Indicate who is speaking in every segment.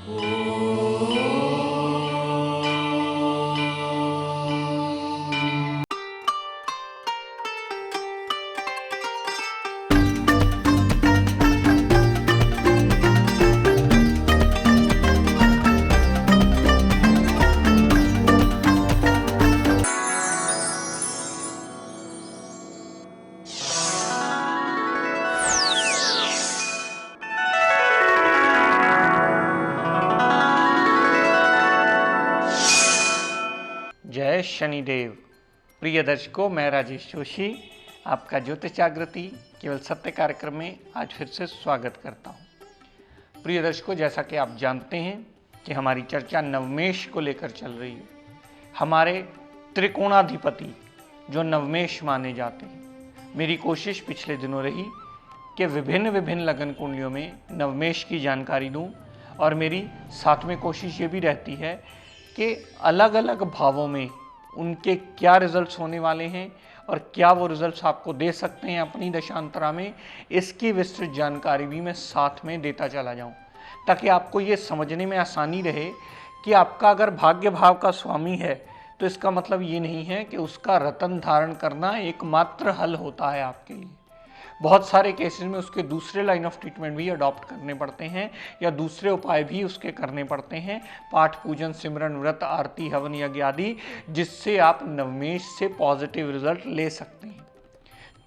Speaker 1: जय शनिदेव। प्रिय दर्शकों, मैं राजेश जोशी आपका ज्योतिष जागृति केवल सत्य कार्यक्रम में आज फिर से स्वागत करता हूं। प्रिय दर्शकों, जैसा कि आप जानते हैं कि हमारी चर्चा नवमेश को लेकर चल रही है। हमारे त्रिकोणाधिपति जो नवमेश माने जाते हैं, मेरी कोशिश पिछले दिनों रही कि विभिन्न लगन कुंडलियों में नवमेश की जानकारी दूं, और मेरी साथ में कोशिश ये भी रहती है कि अलग अलग भावों में उनके क्या रिजल्ट्स होने वाले हैं और क्या वो रिजल्ट्स आपको दे सकते हैं अपनी दशांतरा में, इसकी विस्तृत जानकारी भी मैं साथ में देता चला जाऊं, ताकि आपको ये समझने में आसानी रहे कि आपका अगर भाग्य भाव का स्वामी है तो इसका मतलब ये नहीं है कि उसका रत्न धारण करना एकमात्र हल होता है आपके लिए। बहुत सारे केसेस में उसके दूसरे लाइन ऑफ ट्रीटमेंट भी अडॉप्ट करने पड़ते हैं या दूसरे उपाय भी उसके करने पड़ते हैं, पाठ पूजन, सिमरन, व्रत, आरती, हवन, यज्ञ आदि, जिससे आप नवमेश से पॉजिटिव रिजल्ट ले सकते हैं।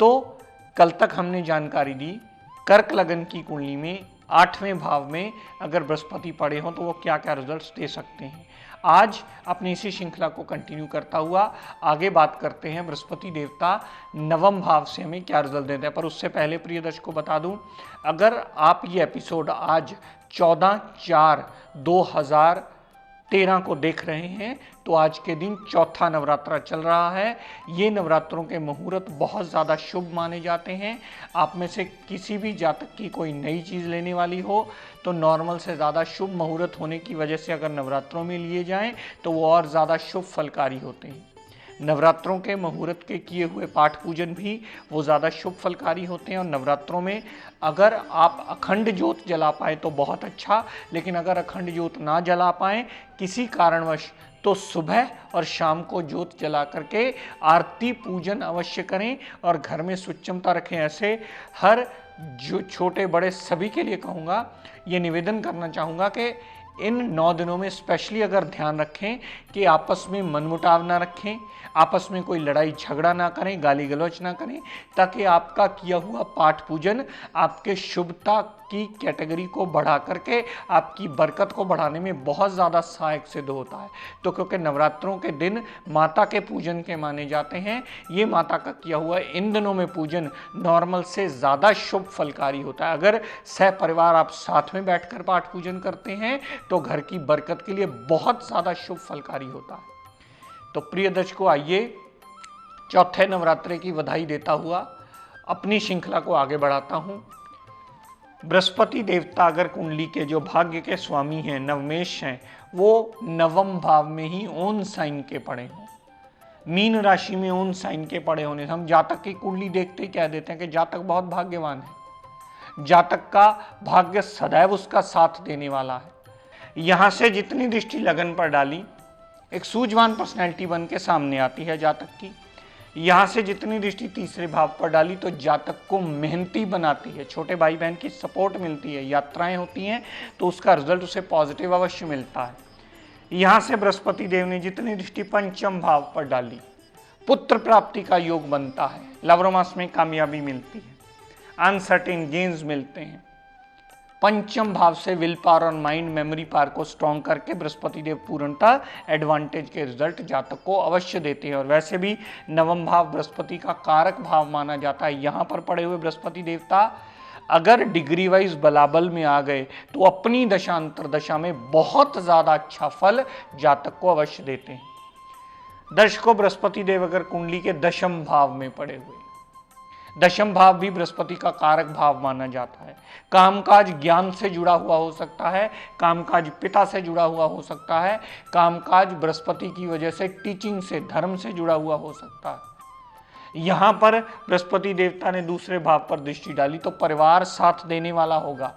Speaker 1: तो कल तक हमने जानकारी दी कर्क लगन की कुंडली में 8वें भाव में अगर बृहस्पति पड़े हों तो वो क्या क्या रिजल्ट्स दे सकते हैं। आज अपनी इसी श्रृंखला को कंटिन्यू करता हुआ आगे बात करते हैं बृहस्पति देवता नवम भाव से हमें क्या रिजल्ट देते हैं। पर उससे पहले प्रिय दर्शकों को बता दूं, अगर आप ये एपिसोड आज 14/4/2013 को देख रहे हैं तो आज के दिन चौथा नवरात्रा चल रहा है। ये नवरात्रों के मुहूर्त बहुत ज़्यादा शुभ माने जाते हैं। आप में से किसी भी जातक की कोई नई चीज़ लेने वाली हो तो नॉर्मल से ज़्यादा शुभ मुहूर्त होने की वजह से अगर नवरात्रों में लिए जाएं तो वो और ज़्यादा शुभ फलकारी होते हैं। नवरात्रों के मुहूर्त के किए हुए पाठ पूजन भी वो ज़्यादा शुभ फलकारी होते हैं। और नवरात्रों में अगर आप अखंड ज्योत जला पाए तो बहुत अच्छा, लेकिन अगर अखंड ज्योत ना जला पाएँ किसी कारणवश तो सुबह और शाम को ज्योत जला करके आरती पूजन अवश्य करें और घर में स्वच्छता रखें। ऐसे हर जो छोटे बड़े सभी के लिए कहूँगा, ये निवेदन करना चाहूँगा कि इन 9 दिनों में स्पेशली अगर ध्यान रखें कि आपस में मनमुटाव ना रखें, आपस में कोई लड़ाई झगड़ा ना करें, गाली गलौच ना करें, ताकि आपका किया हुआ पाठ पूजन आपके शुभता की कैटेगरी को बढ़ा करके आपकी बरकत को बढ़ाने में बहुत ज़्यादा सहायक सिद्ध होता है। तो क्योंकि नवरात्रों के दिन माता के पूजन के माने जाते हैं, ये माता का किया हुआ इन दिनों में पूजन नॉर्मल से ज़्यादा शुभ फलकारी होता है। अगर सह परिवार आप साथ में बैठकर पाठ पूजन करते हैं तो घर की बरकत के लिए बहुत ज़्यादा शुभ फलकारी होता है। तो प्रिय दर्शकों, आइए चौथे नवरात्रे की बधाई देता हुआ अपनी श्रृंखला को आगे बढ़ाता हूँ। बृहस्पति देवता अगर कुंडली के जो भाग्य के स्वामी हैं, नवमेश हैं, वो नवम भाव में ही ओन साइन के पड़े हों, मीन राशि में ओन साइन के पड़े होने से हम जातक की कुंडली देखते ही कह देते हैं कि जातक बहुत भाग्यवान है, जातक का भाग्य सदैव उसका साथ देने वाला है। यहाँ से जितनी दृष्टि लगन पर डाली एक सूझवान पर्सनैलिटी बन के सामने आती है जातक की। यहाँ से जितनी दृष्टि तीसरे भाव पर डाली तो जातक को मेहनती बनाती है, छोटे भाई बहन की सपोर्ट मिलती है, यात्राएं होती हैं तो उसका रिजल्ट उसे पॉजिटिव अवश्य मिलता है। यहाँ से बृहस्पति देव ने जितनी दृष्टि पंचम भाव पर डाली, पुत्र प्राप्ति का योग बनता है, लव रोमांस में कामयाबी मिलती है, अनसर्टेन गेन्स मिलते हैं। पंचम भाव से विल पावर और माइंड मेमोरी पावर को स्ट्रॉन्ग करके बृहस्पति देव पूर्णतः एडवांटेज के रिजल्ट जातक को अवश्य देते हैं। और वैसे भी नवम भाव बृहस्पति का कारक भाव माना जाता है। यहाँ पर पड़े हुए बृहस्पति देवता अगर डिग्री वाइज बलाबल में आ गए तो अपनी दशांतर दशा में बहुत ज़्यादा अच्छा फल जातक को अवश्य देते हैं। दर्शकों, बृहस्पति देव अगर कुंडली के दशम भाव में पड़े हुए, दशम भाव भी बृहस्पति का कारक भाव माना जाता है। कामकाज ज्ञान से जुड़ा हुआ हो सकता है, कामकाज पिता से जुड़ा हुआ हो सकता है, कामकाज बृहस्पति की वजह से टीचिंग से, धर्म से जुड़ा हुआ हो सकता है। यहाँ पर बृहस्पति देवता ने दूसरे भाव पर दृष्टि डाली तो परिवार साथ देने वाला होगा,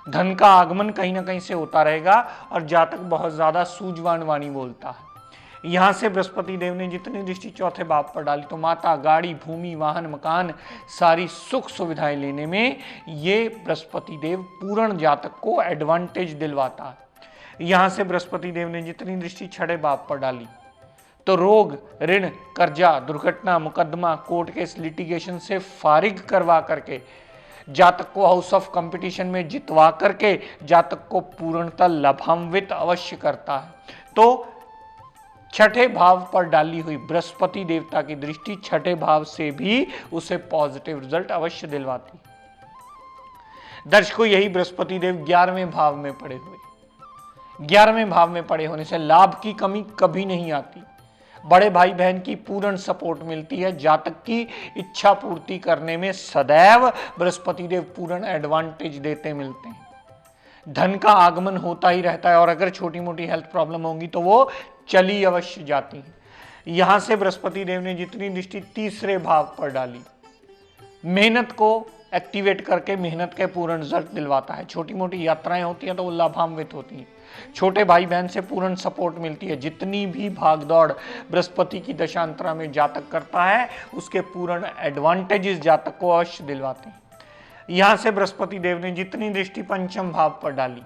Speaker 1: धन का आगमन कहीं ना कहीं से होता रहेगा और जातक बहुत ज्यादा सूझवान वाणी बोलता है। यहां से बृहस्पति देव ने जितनी दृष्टि चौथे भाव पर डाली तो माता, गाड़ी, भूमि, वाहन, मकान, सारी सुख सुविधाएं लेने में ये बृहस्पति देव पूर्ण जातक को एडवांटेज दिलवाता है। यहां से बृहस्पति देव ने जितनी दृष्टि छठे भाव पर डाली तो रोग, ऋण, कर्जा, दुर्घटना, मुकदमा, कोर्ट केस, लिटिगेशन से फारिग करवा करके जातक को हाउस ऑफ कंपटीशन में जितवा करके जातक को पूर्णतः लाभान्वित अवश्य करता है। तो छठे भाव पर डाली हुई बृहस्पति देवता की दृष्टि छठे भाव से भी उसे पॉजिटिव रिजल्ट अवश्य दिलवाती। दर्शकों, यही बृहस्पति देव 11वें भाव में पड़े हुए 11वें भाव में पड़े होने से लाभ की कमी कभी नहीं आती। बड़े भाई बहन की पूर्ण सपोर्ट मिलती है। जातक की इच्छा पूर्ति करने में सदैव बृहस्पति देव पूर्ण एडवांटेज देते मिलते हैं। धन का आगमन होता ही रहता है और अगर छोटी मोटी हेल्थ प्रॉब्लम होगी तो वो चली अवश्य जाती है। यहां से बृहस्पति देव ने जितनी दृष्टि तीसरे भाव पर डाली, मेहनत को एक्टिवेट करके मेहनत के पूर्ण रिजल्ट दिलवाता है। छोटी मोटी यात्राएं होती हैं तो वो लाभान्वित होती हैं। छोटे भाई बहन से पूर्ण सपोर्ट मिलती है। जितनी भी भागदौड़ बृहस्पति की दशांतरा में जातक करता है उसके पूर्ण एडवांटेजेस जातक को अवश्य दिलवाते हैं। यहां से बृहस्पति देव ने जितनी दृष्टि पंचम भाव पर डाली,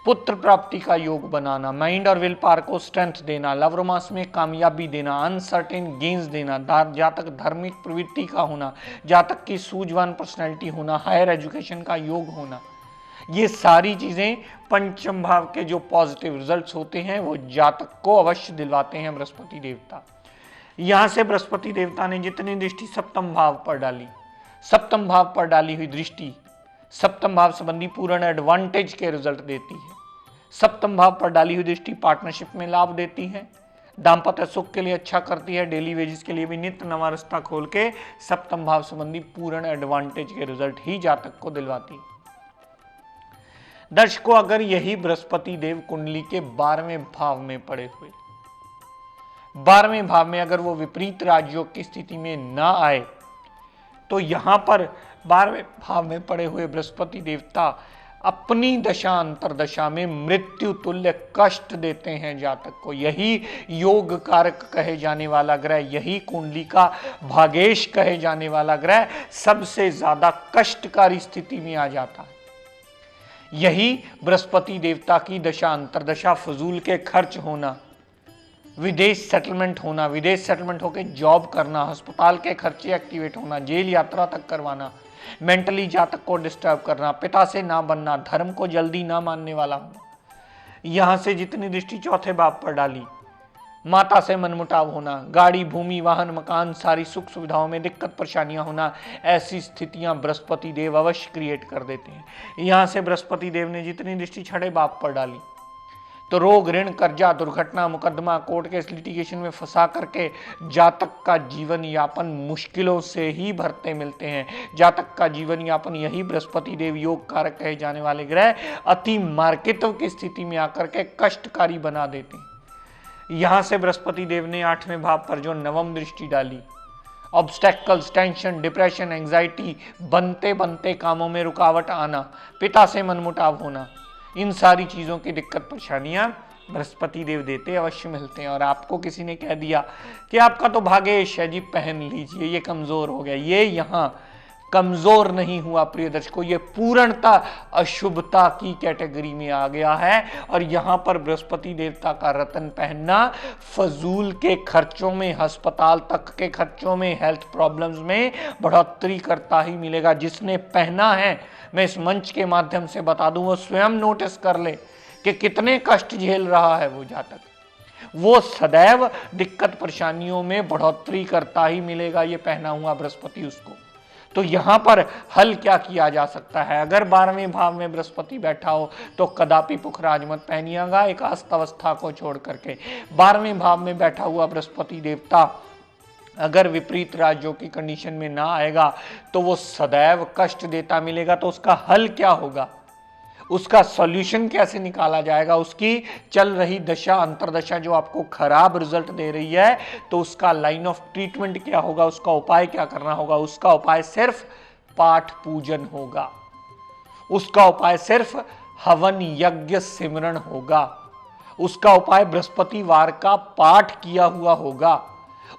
Speaker 1: पुत्र प्राप्ति का योग बनाना, माइंड और विल पावर को स्ट्रेंथ देना, लव रोमांस में कामयाबी देना, अनसर्टेन गेन्स देना, जातक धार्मिक प्रवृत्ति का होना, जातक की सूझवान पर्सनैलिटी होना, हायर एजुकेशन का योग होना, ये सारी चीजें पंचम भाव के जो पॉजिटिव रिजल्ट्स होते हैं वो जातक को अवश्य दिलवाते हैं बृहस्पति देवता। यहां से बृहस्पति देवता ने जितनी दृष्टि सप्तम भाव पर डाली, सप्तम भाव पर डाली हुई दृष्टि सप्तम भाव संबंधी पूर्ण एडवांटेज के रिजल्ट देती है। सप्तम भाव पर डाली हुई दृष्टि पार्टनरशिप में लाभ देती है, दाम्पत्य सुख के लिए अच्छा करती है, डेली वेजेस के लिए भी नित्य नवा रास्ता खोल के सप्तम भाव संबंधी पूर्ण एडवांटेज के रिजल्ट ही जातक को दिलवाती है। दर्शकों, अगर यही बृहस्पति देव कुंडली के 12वें भाव में पड़े हुए 12वें भाव में अगर वो विपरीत राजयोग की स्थिति में ना आए तो यहां पर 12वें भाव में पड़े हुए बृहस्पति देवता अपनी दशा अंतरदशा में मृत्यु तुल्य कष्ट देते हैं जातक को। यही योग कारक कहे जाने वाला ग्रह, यही कुंडली का भागेश कहे जाने वाला ग्रह सबसे ज्यादा कष्टकारी स्थिति में आ जाता है। यही बृहस्पति देवता की दशा अंतरदशा फजूल के खर्च होना, विदेश सेटलमेंट होना, विदेश सेटलमेंट होकर जॉब करना, अस्पताल के खर्चे एक्टिवेट होना, जेल यात्रा तक करवाना, मेंटली जातक को डिस्टर्ब करना, पिता से ना बनना, धर्म को जल्दी ना मानने वाला होना। यहां से जितनी दृष्टि चौथे भाव पर डाली, माता से मनमुटाव होना, गाड़ी, भूमि, वाहन, मकान, सारी सुख सुविधाओं में दिक्कत परेशानियां होना, ऐसी स्थितियां बृहस्पति देव अवश्य क्रिएट कर देते हैं। यहां से बृहस्पति देव ने जितनी दृष्टि छठे भाव पर डाली तो रोग, ऋण, कर्जा, दुर्घटना, मुकदमा, कोर्ट केस, लिटिगेशन में फंसा करके जातक का जीवन यापन मुश्किलों से ही भरते मिलते हैं। जातक का जीवन यापन यही बृहस्पति देव योग कारक कहे जाने वाले ग्रह अति मार्केटों की स्थिति में आकर के कष्टकारी बना देते हैं। यहां से बृहस्पति देव ने 8वें भाव पर जो नवम दृष्टि डाली, ऑब्स्टेकल्स, टेंशन, डिप्रेशन, एंजाइटी, बनते बनते कामों में रुकावट आना, पिता से मनमुटाव होना, इन सारी चीजों की दिक्कत परेशानियां बृहस्पति देव देते अवश्य मिलते हैं। और आपको किसी ने कह दिया कि आपका तो भागेश है जी, पहन लीजिए, ये कमजोर हो गया, ये यहां कमजोर नहीं हुआ प्रिय दर्शकों, ये पूर्णता अशुभता की कैटेगरी में आ गया है। और यहां पर बृहस्पति देवता का रतन पहनना फजूल के खर्चों में, अस्पताल तक के खर्चों में, हेल्थ प्रॉब्लम्स में बढ़ोतरी करता ही मिलेगा। जिसने पहना है, मैं इस मंच के माध्यम से बता दूं, वो स्वयं नोटिस कर ले कि कितने कष्ट झेल रहा है वो जातक। वो सदैव दिक्कत परेशानियों में बढ़ोतरी करता ही मिलेगा, ये पहना हुआ बृहस्पति उसको। तो यहां पर हल क्या किया जा सकता है? अगर 12वें भाव में बृहस्पति बैठा हो तो कदापि पुखराज मत पहनिएगा एक अवस्था को छोड़ करके। 12वें भाव में बैठा हुआ बृहस्पति देवता अगर विपरीत राज्यों की कंडीशन में ना आएगा तो वो सदैव कष्ट देता मिलेगा। तो उसका हल क्या होगा, उसका सॉल्यूशन कैसे निकाला जाएगा? उसकी चल रही दशा अंतरदशा जो आपको खराब रिजल्ट दे रही है, तो उसका लाइन ऑफ ट्रीटमेंट क्या होगा, उसका उपाय क्या करना होगा? उसका उपाय सिर्फ पाठ पूजन होगा। उसका उपाय सिर्फ हवन यज्ञ सिमरन होगा। उसका उपाय बृहस्पतिवार का पाठ किया हुआ होगा।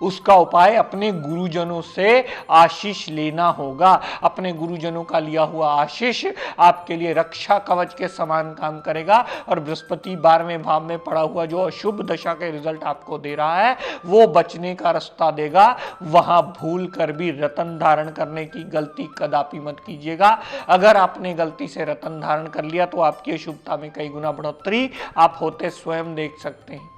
Speaker 1: उसका उपाय अपने गुरुजनों से आशीष लेना होगा। अपने गुरुजनों का लिया हुआ आशीष आपके लिए रक्षा कवच के समान काम करेगा और बृहस्पति 12वें भाव में पड़ा हुआ जो अशुभ दशा के रिजल्ट आपको दे रहा है वो बचने का रास्ता देगा। वहां भूल कर भी रतन धारण करने की गलती कदापि मत कीजिएगा। अगर आपने गलती से रतन धारण कर लिया तो आपकी अशुभता में कई गुना बढ़ोतरी आप होते स्वयं देख सकते हैं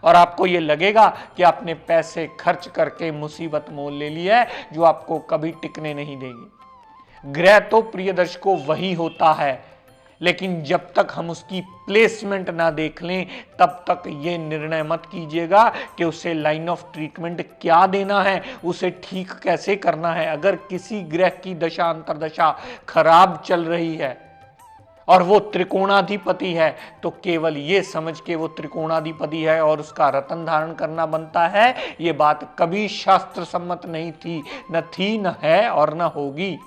Speaker 1: और आपको यह लगेगा कि आपने पैसे खर्च करके मुसीबत मोल ले ली है जो आपको कभी टिकने नहीं देगी। ग्रह तो प्रिय दर्शकों वही होता है, लेकिन जब तक हम उसकी प्लेसमेंट ना देख लें तब तक ये निर्णय मत कीजिएगा कि उसे लाइन ऑफ ट्रीटमेंट क्या देना है, उसे ठीक कैसे करना है। अगर किसी ग्रह की दशा अंतरदशा खराब चल रही है और वो त्रिकोणाधिपति है तो केवल ये समझ के वो त्रिकोणाधिपति है और उसका रतन धारण करना बनता है, ये बात कभी शास्त्र सम्मत नहीं थी, न है और न होगी।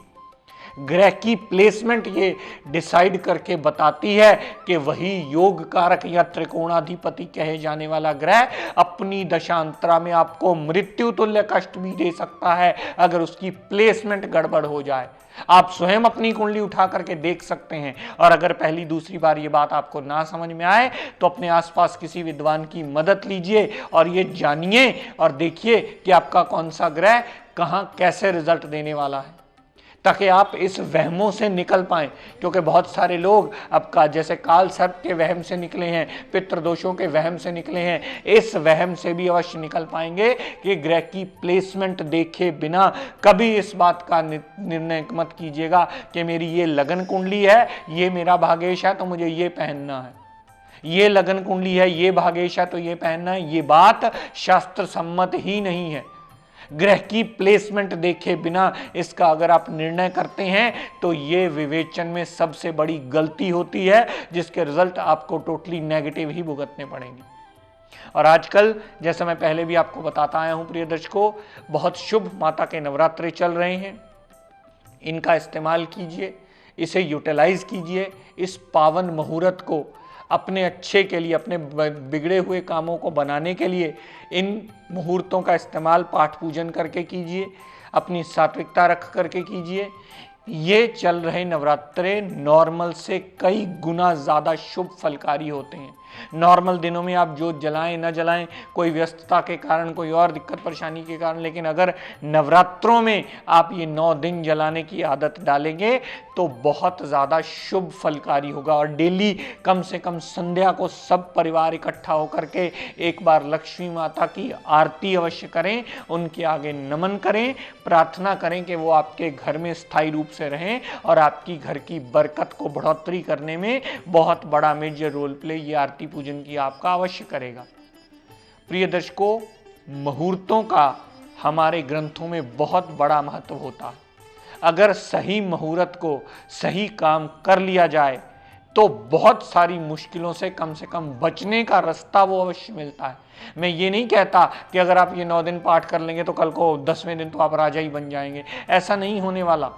Speaker 1: ग्रह की प्लेसमेंट ये डिसाइड करके बताती है कि वही योग कारक या त्रिकोणाधिपति कहे जाने वाला ग्रह अपनी दशांतरा में आपको मृत्यु तुल्य कष्ट भी दे सकता है अगर उसकी प्लेसमेंट गड़बड़ हो जाए। आप स्वयं अपनी कुंडली उठा करके देख सकते हैं और अगर पहली दूसरी बार ये बात आपको ना समझ में आए तो अपने आसपास किसी विद्वान की मदद लीजिए और ये जानिए और देखिए कि आपका कौन सा ग्रह कहां कैसे रिजल्ट देने वाला है, ताकि आप इस वहमों से निकल पाएं। क्योंकि बहुत सारे लोग आपका जैसे काल सर्प के वहम से निकले हैं, पितृदोषों के वहम से निकले हैं, इस वहम से भी अवश्य निकल पाएंगे कि ग्रह की प्लेसमेंट देखे बिना कभी इस बात का निर्णय मत कीजिएगा कि मेरी ये लगन कुंडली है, ये मेरा भाग्येश है तो मुझे ये पहनना है, ये लगन कुंडली है, ये भाग्येश है तो ये पहनना है। ये बात शास्त्र सम्मत ही नहीं है। ग्रह की प्लेसमेंट देखे बिना इसका अगर आप निर्णय करते हैं तो ये विवेचन में सबसे बड़ी गलती होती है जिसके रिजल्ट आपको टोटली नेगेटिव ही भुगतने पड़ेंगे। और आजकल जैसे मैं पहले भी आपको बताता आया हूं प्रिय दर्शकों, बहुत शुभ माता के नवरात्रे चल रहे हैं, इनका इस्तेमाल कीजिए, इसे यूटिलाइज कीजिए। इस पावन मुहूर्त को अपने अच्छे के लिए, अपने बिगड़े हुए कामों को बनाने के लिए इन मुहूर्तों का इस्तेमाल पाठ पूजन करके कीजिए, अपनी सात्विकता रख करके कीजिए। ये चल रहे नवरात्रे नॉर्मल से कई गुना ज़्यादा शुभ फलकारी होते हैं। नॉर्मल दिनों में आप जोत जलाएं न जलाएं, कोई व्यस्तता के कारण, कोई और दिक्कत परेशानी के कारण, लेकिन अगर नवरात्रों में आप ये 9 दिन जलाने की आदत डालेंगे तो बहुत ज़्यादा शुभ फलकारी होगा। और डेली कम से कम संध्या को सब परिवार इकट्ठा होकर के एक बार लक्ष्मी माता की आरती अवश्य करें, उनके आगे नमन करें, प्रार्थना करें कि वो आपके घर में स्थायी रूप से रहें और आपकी घर की बरकत को बढ़ोतरी करने में बहुत बड़ा मेजर रोल प्ले ये आरती पूजन की आपका अवश्य करेगा। प्रिय दर्शकों, मुहूर्तों का हमारे ग्रंथों में बहुत बड़ा महत्व होता है। अगर सही मुहूर्त को सही काम कर लिया जाए तो बहुत सारी मुश्किलों से कम बचने का रास्ता वो अवश्य मिलता है। मैं ये नहीं कहता कि अगर आप ये 9 दिन पाठ कर लेंगे तो कल को 10वें दिन तो आप राजा ही बन जाएंगे, ऐसा नहीं होने वाला।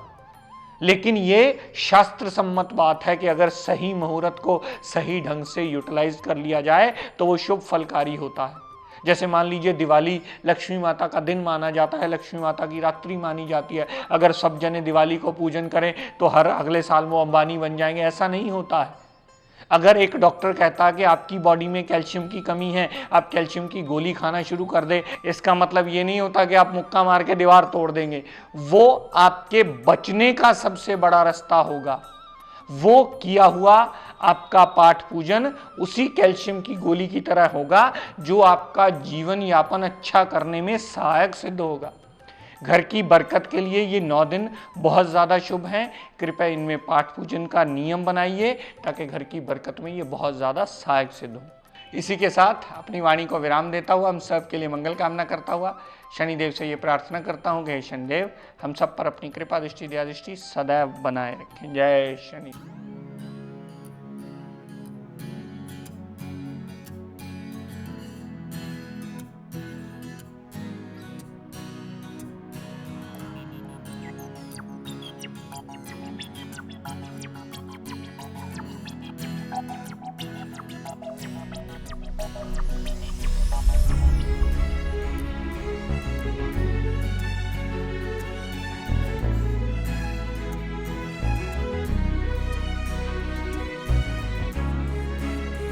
Speaker 1: लेकिन ये शास्त्र सम्मत बात है कि अगर सही मुहूर्त को सही ढंग से यूटिलाइज कर लिया जाए तो वो शुभ फलकारी होता है। जैसे मान लीजिए दिवाली लक्ष्मी माता का दिन माना जाता है, लक्ष्मी माता की रात्रि मानी जाती है। अगर सब जने दिवाली को पूजन करें तो हर अगले साल वो अंबानी बन जाएंगे, ऐसा नहीं होता है। अगर एक डॉक्टर कहता है कि आपकी बॉडी में कैल्शियम की कमी है, आप कैल्शियम की गोली खाना शुरू कर दे, इसका मतलब ये नहीं होता कि आप मुक्का मार के दीवार तोड़ देंगे। वो आपके बचने का सबसे बड़ा रास्ता होगा। वो किया हुआ आपका पाठ पूजन उसी कैल्शियम की गोली की तरह होगा जो आपका जीवन यापन अच्छा करने में सहायक सिद्ध होगा। घर की बरकत के लिए ये 9 दिन बहुत ज़्यादा शुभ हैं। कृपया इनमें पाठ पूजन का नियम बनाइए ताकि घर की बरकत में ये बहुत ज़्यादा सहायक सिद्ध हो। इसी के साथ अपनी वाणी को विराम देता हुआ हम सब के लिए मंगल कामना करता हुआ शनिदेव से ये प्रार्थना करता हूँ कि हे शनिदेव हम सब पर अपनी कृपा दृष्टि दया दृष्टि सदैव बनाए रखें। जय शनि।